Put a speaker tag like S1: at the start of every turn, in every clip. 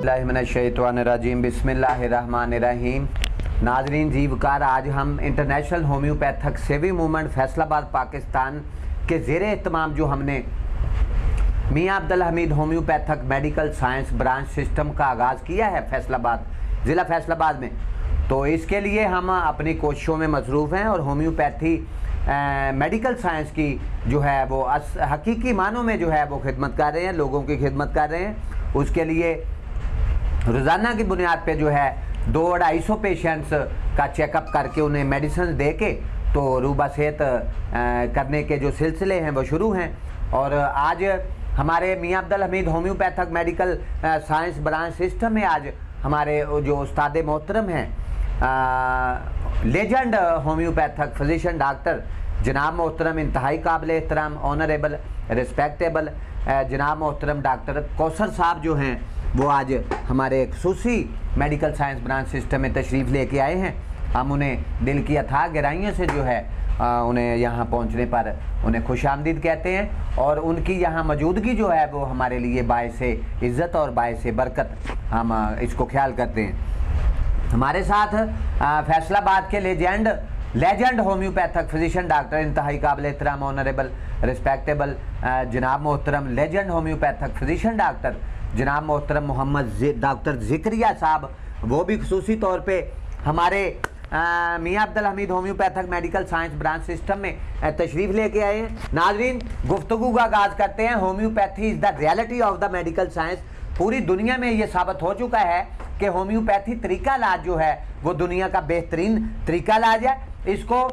S1: औज़ुबिल्लाहिमिनश्शैतानिर्रजीम बिस्मिल्लाहिर्रहमानिर्रहीम। नाज़रीन जीवकार, आज हम इंटरनेशनल होम्योपैथिक सेवी मूवमेंट फैसलाबाद पाकिस्तान के ज़ेरे एहतमाम जो हमने मियाँ Abdul Hamid homeopathic medical science branch system का आगाज़ किया है फैसलाबाद ज़िला फैसलाबाद में, तो इसके लिए हम अपनी कोशिशों में मसरूफ़ हैं और होम्योपैथी मेडिकल साइंस की जो है वो हकीकी मानों में जो है वो खिदमत कर रहे हैं, लोगों की खिदमत कर रहे हैं। उसके लिए रोज़ाना की बुनियाद पे जो है 200-250 पेशेंट्स का चेकअप करके उन्हें मेडिसिन दे के तो रूबा सेहत करने के जो सिलसिले हैं वो शुरू हैं। और आज हमारे मियाँ Abdul Hamid homeopathic medical science branch system में आज हमारे जो उस्ताद मोहतरम हैं लेजेंड होम्योपैथिक फिजिशियन डॉक्टर जनाब मोहतरम इंतहाई काबिल एहतराम ऑनरेबल रिस्पेक्टेबल जनाब मोहतरम डॉक्टर कौसर साहब जो हैं वो आज हमारे खसूसी मेडिकल साइंस ब्रांच सिस्टम में तशरीफ़ लेके आए हैं। हम उन्हें दिल की अथाह गहराइयों से जो है उन्हें यहाँ पहुँचने पर उन्हें खुशामदीद कहते हैं और उनकी यहाँ मौजूदगी जो है वो हमारे लिए बाइसे इज़्ज़त और बाइसे बरकत हम इसको ख्याल करते हैं। हमारे साथ फैसलाबाद के लेजेंड होम्योपैथिक फिजिशियन डॉक्टर इंतहाई काबिल एहतराम ऑनरेबल रिस्पेक्टेबल जनाब मोहतरम लेजेंड होम्योपैथिक फिजिशियन डॉक्टर जनाब मोहतरम मोहम्मद डॉक्टर ज़िक्रिया साहब, वो भी खसूसी तौर पे हमारे मियाँ Abdul Hamid homeopathic medical science branch system में तशरीफ़ लेके आए हैं। नाज़रीन, गुफ्तगू का आगाज़ करते हैं। Homeopathy is the reality of the medical science. पूरी दुनिया में ये साबित हो चुका है कि होम्योपैथी तरीका इलाज जो है वो दुनिया का बेहतरीन तरीका इलाज है। इसको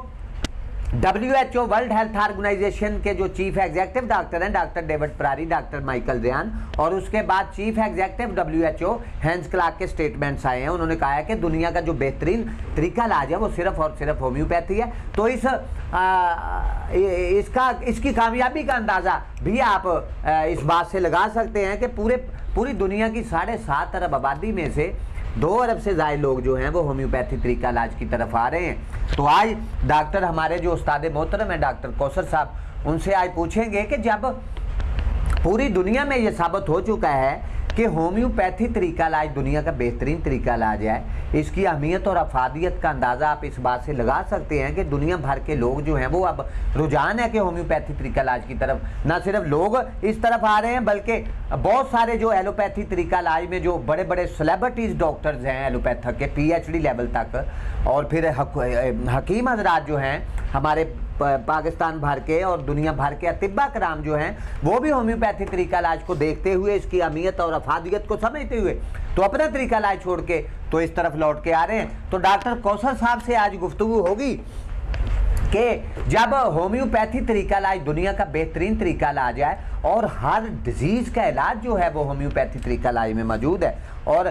S1: WHO वर्ल्ड हेल्थ ऑर्गेनाइजेशन के जो चीफ एग्जीक्यूटिव डॉक्टर हैं डॉक्टर डेविड परारी, डॉक्टर माइकल रियान और उसके बाद chief executive WHO Hans Clark के स्टेटमेंट्स आए हैं। उन्होंने कहा है कि दुनिया का जो बेहतरीन तरीका इलाज है वो सिर्फ और सिर्फ होम्योपैथी है। तो इसकी कामयाबी का अंदाज़ा भी आप इस बात से लगा सकते हैं कि पूरी दुनिया की 7.5 अरब आबादी में से 2 अरब से ज़्यादा लोग जो हैं वो होम्योपैथी तरीका इलाज की तरफ आ रहे हैं। तो आज डॉक्टर हमारे जो उस्ताद मोहतरम हैं डॉक्टर कौसर साहब, उनसे आज पूछेंगे कि जब पूरी दुनिया में ये साबित हो चुका है कि होम्योपैथी तरीका इलाज दुनिया का बेहतरीन तरीका इलाज है, इसकी अहमियत और अफादियत का अंदाज़ा आप इस बात से लगा सकते हैं कि दुनिया भर के लोग जो हैं वो अब रुझान है कि होम्योपैथी तरीका इलाज की तरफ ना सिर्फ लोग इस तरफ आ रहे हैं बल्कि बहुत सारे जो एलोपैथी तरीका इलाज में जो बड़े बड़े सेलिब्रिटीज़ डॉक्टर्स हैं एलोपैथिक के PhD लेवल तक और फिर हकीम हजरात जो हैं हमारे पाकिस्तान भर के और दुनिया भर के अतिब्बा कराम जो हैं वो भी होम्योपैथी तरीका इलाज को देखते हुए इसकी अहमियत और अफादियत को समझते हुए तो अपना तरीका इलाज छोड़ के तो इस तरफ लौट के आ रहे हैं। तो डॉक्टर कौसर साहब से आज गुफ्तगू होगी कि जब होम्योपैथी तरीका इलाज दुनिया का बेहतरीन तरीका इलाज है और हर डिजीज़ का इलाज जो है वो होम्योपैथी तरीका इलाज में मौजूद है और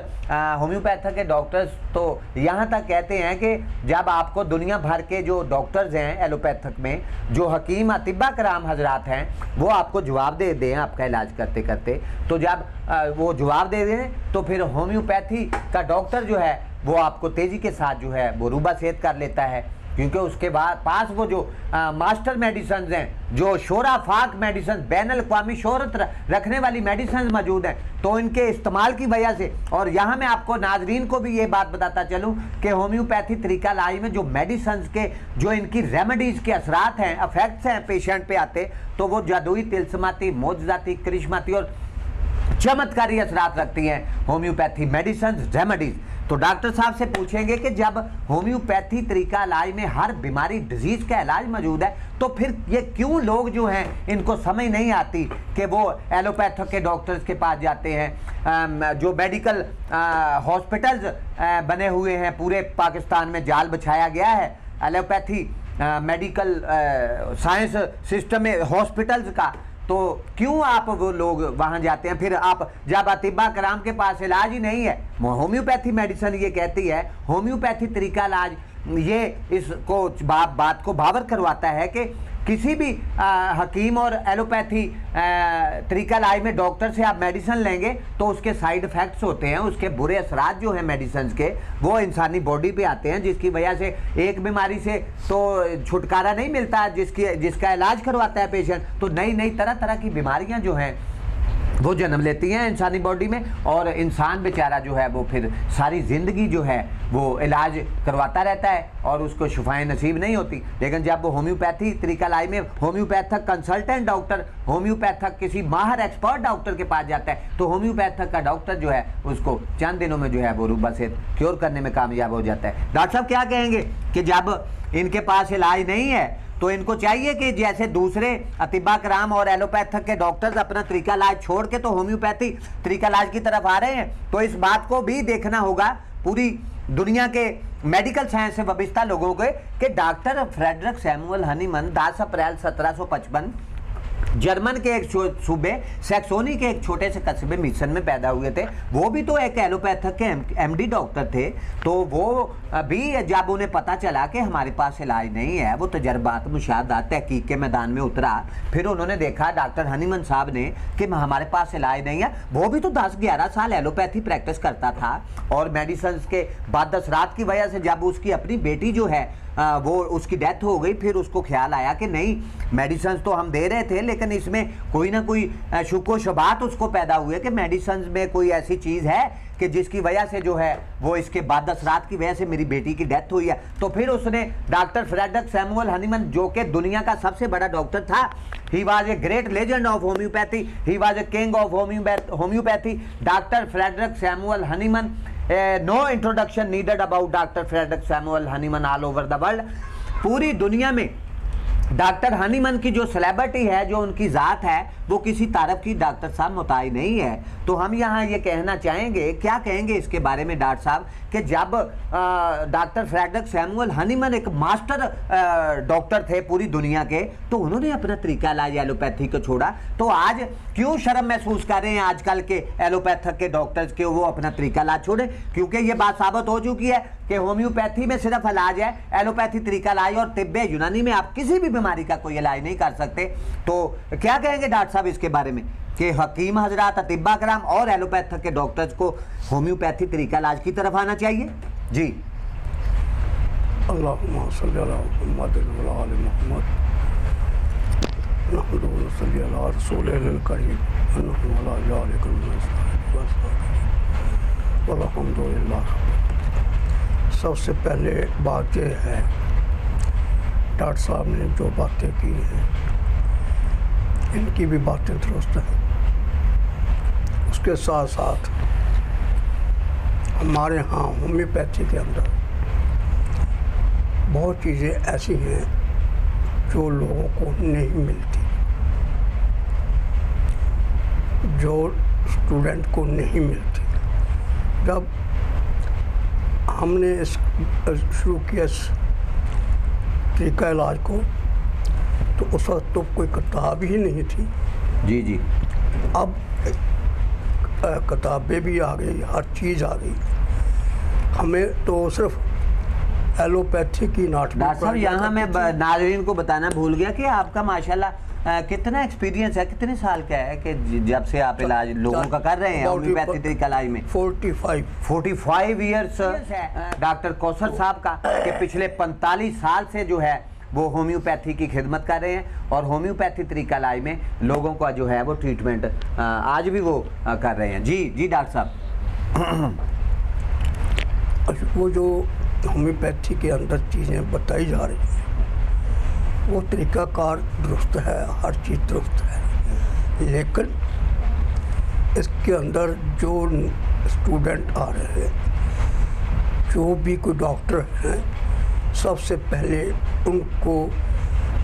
S1: होम्योपैथिक के डॉक्टर्स तो यहाँ तक कहते हैं कि जब आपको दुनिया भर के जो डॉक्टर्स हैं एलोपैथिक में जो हकीम अतिब्बा कराम हजरात हैं वो आपको जवाब दे दें आपका इलाज करते करते, तो जब वो जवाब दे दें तो फिर होम्योपैथी का डॉक्टर जो है वो आपको तेज़ी के साथ जो है वो रूबा सेहत कर लेता है, क्योंकि उसके बाद पास वो जो मास्टर मेडिसिन हैं जो शोरा फाक मेडिसिन बैनुल अक़वामी शोहरत रखने वाली मेडिसिन मौजूद हैं, तो इनके इस्तेमाल की वजह से। और यहाँ मैं आपको नाजरीन को भी ये बात बताता चलूँ कि होम्योपैथी तरीका इलाज में जो मेडिसिन के जो इनकी रेमेडीज़ के असरात हैं अफेक्ट्स हैं पेशेंट पे आते तो वो जादुई तिलस्माती मोजज़ाती करिश्माती और चमत्कारी असरात रखती हैं होम्योपैथी मेडिसिन रेमेडीज़। तो डॉक्टर साहब से पूछेंगे कि जब होम्योपैथी तरीका इलाज में हर बीमारी डिजीज़ का इलाज मौजूद है तो फिर ये क्यों लोग जो हैं इनको समझ नहीं आती कि वो एलोपैथिक के डॉक्टर्स के पास जाते हैं। जो मेडिकल हॉस्पिटल्स बने हुए हैं पूरे पाकिस्तान में जाल बिछाया गया है एलोपैथी मेडिकल साइंस सिस्टम में हॉस्पिटल्स का, तो क्यों आप वो लोग वहाँ जाते हैं? फिर आप जब अतिब्बा कराम के पास इलाज ही नहीं है, होम्योपैथी मेडिसिन ये कहती है होम्योपैथी तरीका इलाज ये इसको बात को बावर करवाता है कि किसी भी हकीम और एलोपैथी तरीका इलाज में डॉक्टर से आप मेडिसिन लेंगे तो उसके साइड इफ़ेक्ट्स होते हैं, उसके बुरे असरात जो हैं मेडिसिन के वो इंसानी बॉडी पे आते हैं, जिसकी वजह से एक बीमारी से तो छुटकारा नहीं मिलता जिसका इलाज करवाता है पेशेंट, तो नई नई तरह तरह की बीमारियां जो हैं वो जन्म लेती हैं इंसानी बॉडी में, और इंसान बेचारा जो है वो फिर सारी ज़िंदगी जो है वो इलाज करवाता रहता है और उसको शिफाएं नसीब नहीं होती। लेकिन जब वो होम्योपैथी तरीका लाई में होम्योपैथक कंसल्टेंट डॉक्टर, होम्योपैथक किसी माहर एक्सपर्ट डॉक्टर के पास जाता है, तो होम्योपैथक का डॉक्टर जो है उसको चंद दिनों में जो है वो रूबा से क्योर करने में कामयाब हो जाता है। डॉक्टर साहब क्या कहेंगे कि जब इनके पास इलाज नहीं है तो इनको चाहिए कि जैसे दूसरे अतिबा कराम और एलोपैथक के डॉक्टर्स अपना तरीका इलाज छोड़ के तो होम्योपैथी तरीका इलाज की तरफ आ रहे हैं, तो इस बात को भी देखना होगा पूरी दुनिया के मेडिकल साइंस से वाबस्ता लोगों के कि डॉक्टर फ्रेडरिक सैमुअल हनीमन 10 अप्रैल 1755 जर्मन के एक सूबे सैक्सोनी के एक छोटे से कस्बे मिशन में पैदा हुए थे। वो भी तो एक एलोपैथक के एमडी डॉक्टर थे। तो वो भी जब उन्हें पता चला कि हमारे पास इलाज नहीं है, वो तजर्बात मुशाहदात तहकीक के मैदान में उतरा। फिर उन्होंने देखा डॉक्टर हनीमन साहब ने कि हमारे पास इलाज नहीं है। वो भी तो 10-11 साल एलोपैथी प्रैक्टिस करता था और मेडिसिन के बाद असरात की वजह से जब उसकी अपनी बेटी जो है वो उसकी डेथ हो गई, फिर उसको ख्याल आया कि नहीं, मेडिसिन तो हम दे रहे थे लेकिन इसमें कोई ना कोई शुको शबात उसको पैदा हुए कि मेडिसिन में कोई ऐसी चीज़ है कि जिसकी वजह से जो है वो इसके बाद असरात की वजह से मेरी बेटी की डेथ हुई है। तो फिर उसने डॉक्टर फ्रेडरिक सैमुअल हनीमन, जो कि दुनिया का सबसे बड़ा डॉक्टर था, he was a great legend of homeopathy, he was a king of homeopathy, doctor Frederick Samuel Hahnemann. No introduction needed about Dr. Frederick Samuel Hahnemann all over the world। पूरी दुनिया में डॉक्टर हनीमन की जो celebrity है, जो उनकी ज़ात है, वो किसी तारफ की डॉक्टर साहब मुताई नहीं है। तो हम यहाँ ये कहना चाहेंगे, क्या कहेंगे इसके बारे में डॉक्टर साहब, कि जब डॉक्टर फ्रेडरिक सैमुअल हनीमन एक मास्टर डॉक्टर थे पूरी दुनिया के, तो उन्होंने अपना तरीका इलाज एलोपैथी को छोड़ा। तो आज क्यों शर्म महसूस कर रहे हैं आजकल के एलोपैथक के डॉक्टर्स के वो अपना तरीका इलाज छोड़े? क्योंकि ये बात साबित हो चुकी है कि होम्योपैथी में सिर्फ इलाज है, एलोपैथी तरीका इलाज और तिब्बे यूनानी में आप किसी भी बीमारी का कोई इलाज नहीं कर सकते। तो क्या कहेंगे डॉक्टर साहब इसके बारे में कि हकीम हजरात, अतिब्बा कराम और एलोपैथक के डॉक्टर्स को होम्योपैथी तरीका इलाज की तरफ आना चाहिए? जी।
S2: अल्लाहुम्मा सल्ली अला मुहम्मद व आले मुहम्मद नहमदुहु व सल्ली अला रसूलिल करीम अन्नहु अला जालिका वल्हम्दुलिल्लाह। सबसे पहले बात यह है, डॉक्टर साहब ने जो बातें की हैं इनकी भी बातें दुरुस्त हैं। उसके साथ साथ हमारे यहाँ होम्योपैथी के अंदर बहुत चीज़ें ऐसी हैं जो लोगों को नहीं मिलती, जो स्टूडेंट को नहीं मिलती। जब हमने इस शुरू किया इस तरीका इलाज को, तो उस वक्त तो कोई किताब ही नहीं थी।
S1: जी जी।
S2: अब किताबें भी आ गई, हर चीज़ आ गई। हमें तो सिर्फ एलोपैथी की नाट।
S1: डॉक्टर साहब यहाँ मैं नाज़रीन को बताना भूल गया कि आपका माशाल्लाह कितना एक्सपीरियंस है, कितने साल का है कि जब से आप इलाज लोगों का कर रहे हैं होम्योपैथी तरीका इलाज में? 45 ईयर्स है डॉक्टर कौसर साहब का, कि पिछले 45 साल से जो है वो होम्योपैथी की खिदमत कर रहे हैं और होम्योपैथी तरीका इलाज में लोगों का जो है वो ट्रीटमेंट आज भी वो कर रहे हैं। जी जी डॉक्टर साहब।
S2: वो जो होम्योपैथी के अंदर चीज़ें बताई जा रही हैं वो तरीक़ाकार दुरुस्त है, हर चीज़ दुरुस्त है, लेकिन इसके अंदर जो स्टूडेंट आ रहे हैं, जो भी कोई डॉक्टर हैं, सबसे पहले उनको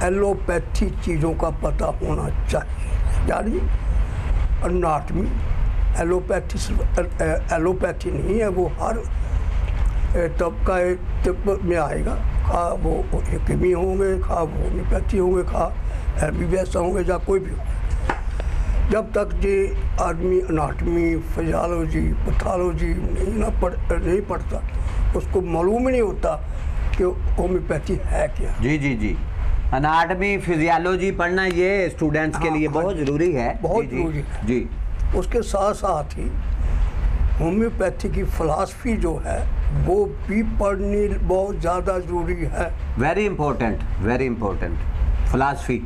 S2: एलोपैथी चीज़ों का पता होना चाहिए। यानी अनाटमी, एलोपैथी सिर्फ एलोपैथी नहीं है, वो हर तबका तिब में आएगा। खा वो हकीमी होंगे, खा वो होम्योपैथी होंगे, खा MBBS होंगे, या कोई भी होंगे। जब तक ये आदमी अनाटमी, फिजियोलॉजी, पैथोलॉजी नहीं पढ़ता, उसको मालूम ही नहीं होता कि होम्योपैथी है क्या।
S1: जी जी जी। अनाटमी, फिजियोलॉजी पढ़ना ये स्टूडेंट्स के लिए बहुत ज़रूरी है,
S2: बहुत ज़रूरी है
S1: जी।
S2: उसके साथ साथ ही होम्योपैथी की फ़िलासफ़ी जो है वो भी पढ़नी बहुत ज़्यादा ज़रूरी है।
S1: Very important philosophy.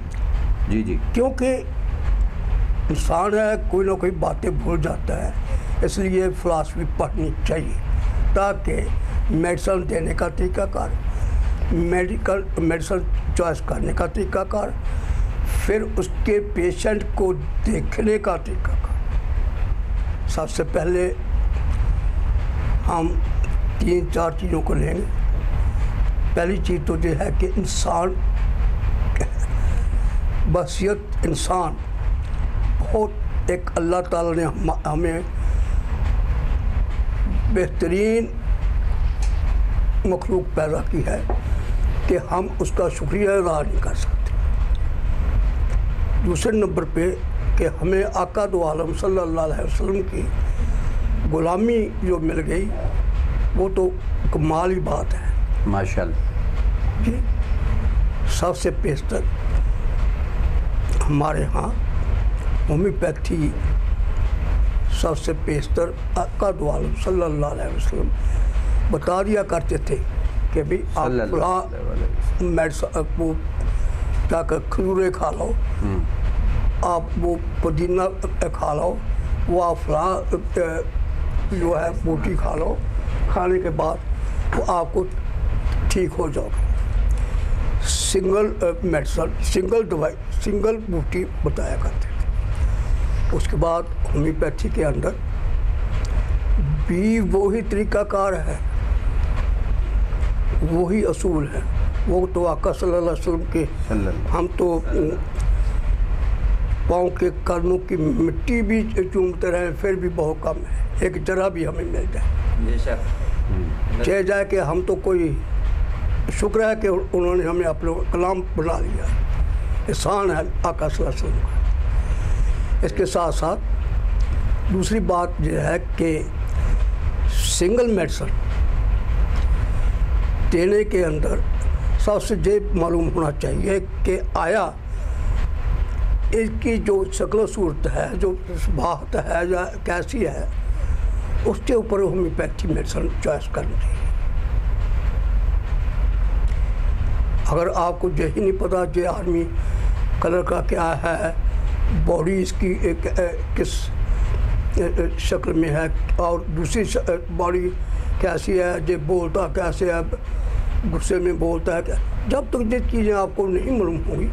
S1: जी जी।
S2: क्योंकि इंसान है, कोई ना कोई बातें भूल जाता है, इसलिए फ़िलासफ़ी पढ़नी चाहिए ताकि मेडिसिन देने का तरीक़ाकार, मेडिसिन चॉइस करने का तरीक़ाकार, फिर उसके पेशेंट को देखने का तरीक़ाकार। सबसे पहले हम 3-4 चीज़ों को लेंगे। पहली चीज़ तो ये है कि इंसान, बहसियत इंसान बहुत एक अल्लाह ताला ने हमें बेहतरीन मखलूक पैदा की है कि हम उसका शुक्रिया अदा नहीं कर सकते। दूसरे नंबर पे कि हमें आका दो आलम सल्लल्लाहु अलैहि वसल्लम की ग़ुलामी जो मिल गई, वो तो कमाल ही बात है
S1: माशाअल्लाह
S2: जी। सबसे बेहतर हमारे यहाँ होम्योपैथी सबसे बेहतर आका दो आलम सल्लल्लाहु अलैहि वसल्लम बता दिया करते थे कि भाई आप मेडिसिन वो क्या कर खजूरें खा लो, आप वो पुदीना खा लो, वो आप फला जो है बूटी खा लो, खाने के बाद वो आपको ठीक हो जाओगे। सिंगल मेडिसिन, सिंगल दवाई, सिंगल बूटी बताया करते थे। उसके बाद होम्योपैथी के अंदर भी वही तरीक़ाकार है, वही असूल है। वो तो आका सल्लल्लाहु अलैहि वसल्लम के, हम तो पाँव के कर्नों की मिट्टी भी चूमते रहे फिर भी बहुत कम है, एक जरा भी हमें मिल जाए। कह जाए कि हम तो कोई शुक्र है कि उन्होंने हमें अपने कलाम बना लिया, एहसान है आका सल्लल्लाहु अलैहि वसल्लम का। इसके साथ साथ दूसरी बात यह है कि सिंगल मेडिसिन देने के अंदर सबसे ये मालूम होना चाहिए कि आया इसकी जो शक्ल सूरत है, जो बात है या कैसी है, उसके ऊपर होम्योपैथी मेडिसिन चॉइस करनी चाहिए। अगर आपको यही नहीं पता कि आदमी कलर का क्या है, बॉडी इसकी किस शक्ल में है और दूसरी बॉडी कैसी है, जो बोलता कैसे है, गुस्से में बोलता है, जब तक ये चीज़ें आपको नहीं मालूम होंगी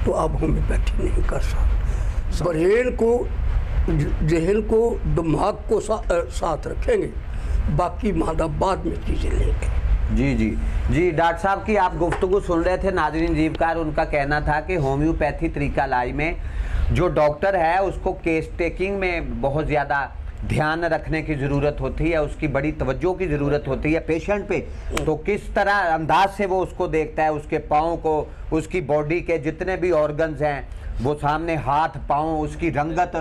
S2: तो आप होम्योपैथी नहीं कर सकते। ब्रेन को, जहन को, दिमाग को साथ रखेंगे, बाकी मादा बाद में चीज़ें लेंगे।
S1: जी डॉक्टर साहब की आप गुफ्तगू सुन रहे थे नाज़रीन जीवकार, उनका कहना था कि होम्योपैथी तरीका लाई में जो डॉक्टर है उसको केस टेकिंग में बहुत ज़्यादा ध्यान रखने की ज़रूरत होती है, उसकी बड़ी तवज्जो की ज़रूरत होती है पेशेंट पे। तो किस तरह अंदाज से वो उसको देखता है, उसके पाँव को, उसकी बॉडी के जितने भी ऑर्गन्स हैं वो सामने, हाथ पाँव, उसकी रंगत,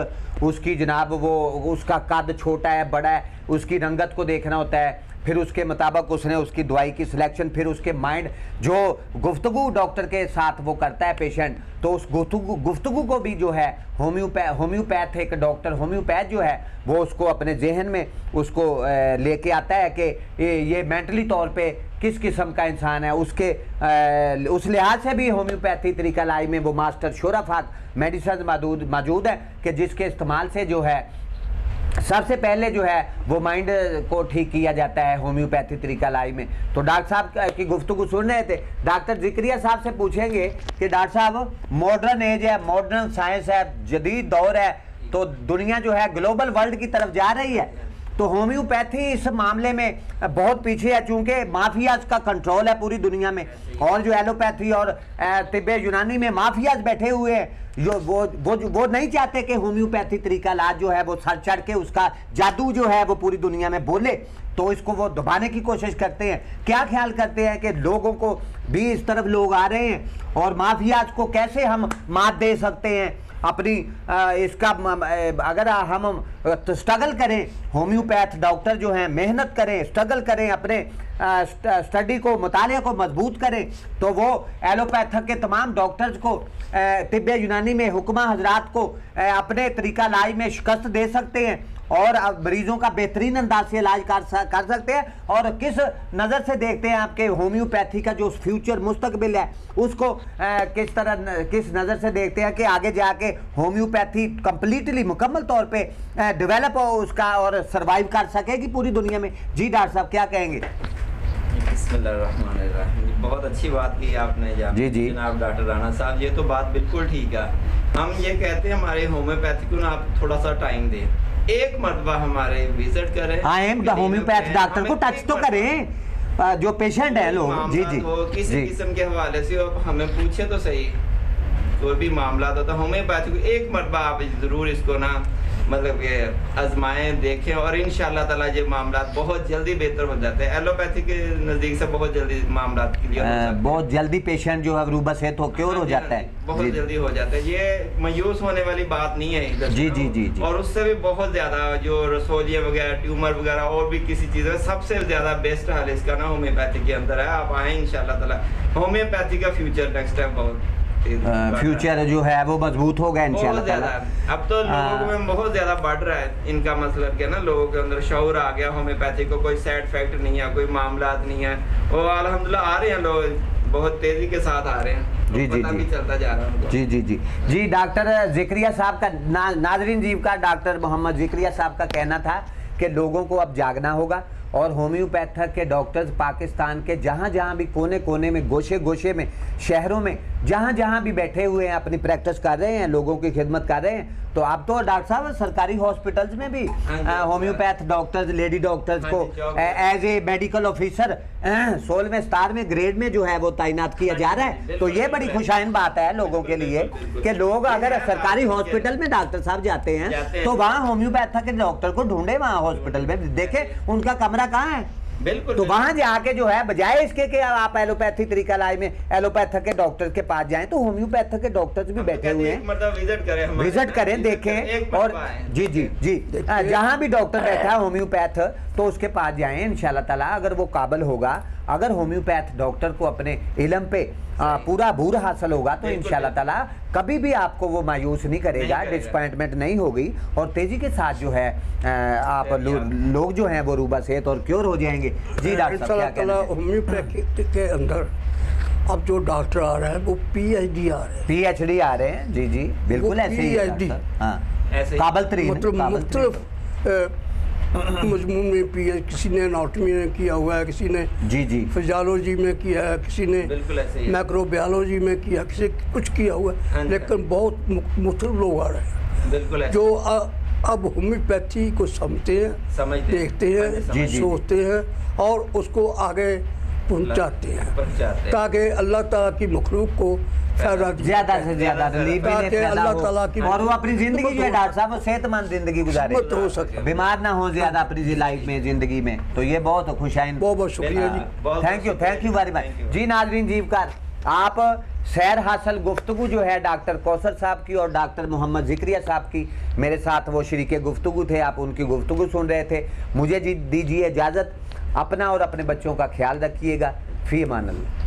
S1: उसकी जनाब वो उसका कद छोटा है बड़ा है, उसकी रंगत को देखना होता है। फिर उसके मुताबिक उसने उसकी दवाई की सिलेक्शन, फिर उसके माइंड जो गुफ्तगू डॉक्टर के साथ वो करता है पेशेंट, तो उस गुफ्तगू को भी जो है होम्योपैथ एक डॉक्टर, होम्योपैथ जो है वो उसको अपने जहन में उसको लेके आता है कि ये मेंटली तौर पे किस किस्म का इंसान है। उसके उस लिहाज से भी होम्योपैथी तरीका लाई में वो मास्टर शोराफात मेडिसिन मौजूद है कि जिसके इस्तेमाल से जो है सबसे पहले जो है वो माइंड को ठीक किया जाता है होम्योपैथी तरीका लाई में। तो डॉक्टर साहब की गुफ्तगू सुन रहे थे, डॉक्टर जिक्रिया साहब से पूछेंगे कि डॉक्टर साहब मॉडर्न एज है, मॉडर्न साइंस है, जदीद दौर है, तो दुनिया जो है ग्लोबल वर्ल्ड की तरफ जा रही है, तो होम्योपैथी इस मामले में बहुत पीछे है चूंकि माफियाज का कंट्रोल है पूरी दुनिया में, और जो एलोपैथी और तिब्बे यूनानी में माफियाज बैठे हुए हैं जो वो नहीं चाहते कि होम्योपैथी तरीका इलाज जो है वो सर चढ़ के उसका जादू जो है वो पूरी दुनिया में बोले, तो इसको वो दबाने की कोशिश करते हैं। क्या ख्याल करते हैं कि लोगों को भी इस तरफ लोग आ रहे हैं और माफियाज को कैसे हम मात दे सकते हैं अपनी इसका अगर हम स्ट्रगल करें, होम्योपैथ डॉक्टर जो हैं मेहनत करें, स्ट्रगल करें, अपने स्टडी को, मुताले को मजबूत करें, तो वो एलोपैथक के तमाम डॉक्टर्स को तिब्बे यूनानी में हुक्मा हजरात को अपने तरीका लाई में शिकस्त दे सकते हैं और अब मरीजों का बेहतरीन अंदाज से इलाज कर सकते हैं। और किस नज़र से देखते हैं आपके होम्योपैथी का जो फ्यूचर मुस्तकबिल है उसको किस नज़र से देखते हैं कि आगे जाके होम्योपैथी कंप्लीटली मुकम्मल तौर पे डेवलप हो उसका और सरवाइव कर सकेगी पूरी दुनिया में? जी डॉक्टर साहब क्या कहेंगे?
S3: बिस्मिल्लाहिर्रहमानिर्रहीम। बहुत अच्छी बात की आपने
S1: जी जी
S3: जनाब डॉक्टर राना साहब, ये तो बात बिल्कुल ठीक है। हम ये कहते हैं हमारे होम्योपैथी को ना आप थोड़ा सा टाइम दें, एक मरतबा हमारे विजिट करें,
S1: होम्योपैथ डॉक्टर को टच तो करें जो पेशेंट है लोग। जी जी
S3: किसी किस्म के हवाले से हमें पूछे तो सही, कोई भी मामला होता है होम्योपैथी को एक मरतबा आप जरूर इसको ना मतलब ये आजमाएं, देखें और इंशाल्लाह ताला ये मामला बहुत जल्दी बेहतर हो जाते हैं। एलोपैथी के नज़दीक से बहुत जल्दी मामला क्लियर हो जाते हैं, बहुत
S1: जल्दी पेशेंट जो है रूबस है तो क्योर हो जाता है,
S3: बहुत जल्दी हो जाता है। ये मायूस होने वाली बात नहीं है इधर।
S1: जी जी जी जी।
S3: और उससे भी बहुत ज़्यादा जो रसोलियाँ वगैरह, ट्यूमर वगैरह और भी किसी चीज़ में सबसे ज़्यादा बेस्ट हाल इसका ना होम्योपैथी के अंदर है। आप आए इंशाल्लाह ताला, होम्योपैथी का फ्यूचर नेक्स्ट टाइम बहुत
S1: फ्यूचर जो है वो मजबूत होगा इंशाल्लाह।
S3: अब तो लोगों में बहुत ज्यादा बढ़ रहा है इनका मतलब क्या ना, लोगों के अंदर शऊर आ गया, होम्योपैथी को कोई साइड इफेक्ट नहीं है, कोई मामला नहीं है, और अल्हम्दुलिल्लाह आ रहे हैं लोग, बहुत तेजी के साथ आ रहे हैं।
S1: जी जी
S3: जी चलता जा रहा है।
S1: जी जी जी जी। डॉक्टर जिक्रिया साहब का नाजरीन जीव का डॉक्टर मोहम्मद जिक्रिया साहब का कहना था कि लोगों को अब जागना होगा और होम्योपैथक के डॉक्टर्स पाकिस्तान के जहाँ जहाँ भी कोने कोने में, गोशे गोशे में, शहरों में जहाँ जहाँ भी बैठे हुए हैं अपनी प्रैक्टिस कर रहे हैं, लोगों की खिदमत कर रहे हैं। तो अब तो डॉक्टर साहब सरकारी हॉस्पिटल्स में भी होम्योपैथ डॉक्टर्स, लेडी डॉक्टर्स को एज ए मेडिकल ऑफिसर 16वें स्टार में ग्रेड में जो है वो तैनात किया जा रहा है। तो ये बड़ी खुशाइन बात है लोगों के लिए कि लोग अगर सरकारी हॉस्पिटल में डॉक्टर साहब जाते हैं तो वहाँ होम्योपैथ के डॉक्टर को ढूंढे, वहाँ हॉस्पिटल में देखे उनका कमरा कहाँ है,
S3: बिल्कुल।
S1: तो वहां जाके जो है बजाय इसके कि आप एलोपैथी तरीका इलाज में एलोपैथक के डॉक्टर के पास जाएं, तो होम्योपैथक के डॉक्टर्स भी बैठे हुए हैं, विजिट करें, देखें। और जी जी जी जहां भी डॉक्टर बैठा है होम्योपैथ तो उसके पास जाएं इंशाल्लाह ताला। अगर वो काबिल होगा, अगर होम्योपैथ डॉक्टर को अपने इल्म पे पूरा बूर हासिल होगा तो इंशाल्लाह ताला कभी भी आपको वो मायूस नहीं करेगा, डिसअपॉइंटमेंट नहीं होगी और तेजी के साथ जो है आप लोग जो हैं वो रूबा सेहत और क्योर हो जाएंगे। जी डॉक्टर साहब क्या कहना है?
S2: होम्योपैथी के अंदर अब जो डॉक्टर आ रहे हैं वो PhD आ रहे हैं,
S1: PhD आ रहे हैं। जी जी बिल्कुल ऐसे ही, काबिल तरीन,
S2: मतलब मुख्तलिफ मजमून में किसी ने एनाटॉमी में किया हुआ है, किसी ने
S1: जी जी
S2: फिजियोलॉजी में किया है, किसी ने माइक्रोबायोलॉजी में किया, किसी कुछ किया हुआ है, लेकिन बहुत मुख्तलिफ लोग आ रहे हैं
S3: बिल्कुल
S2: जो अब होम्योपैथी को समझते हैं, देखते हैं, सोचते हैं और उसको आगे पहुंचाते हैं ताकि अल्लाह ताला की मखलूक को
S1: ज्यादा से ज्यादा अल्लाह ताला की और वो अपनी जिंदगी जो है डॉक्टर साहब वो सेहतमंद जिंदगी गुजारे,
S2: हो सके,
S1: बीमार ना हो ज्यादा अपनी लाइफ में, जिंदगी में। तो ये बहुत खुशाइन,
S2: बहुत बहुत शुक्रिया जी,
S1: थैंक यू वेरी मच जी। नाज़रीन जीवकार, आप सैर हासिल गुफ्तगू जो है डॉक्टर कौसर साहब की और डॉक्टर मोहम्मद जिक्रिया साहब की, मेरे साथ वो शरीके गुफ्तगू थे, आप उनकी गुफ्तगू सुन रहे थे। मुझे जी दीजिए इजाज़त, अपना और अपने बच्चों का ख्याल रखिएगा। फी अमान अल्लाह।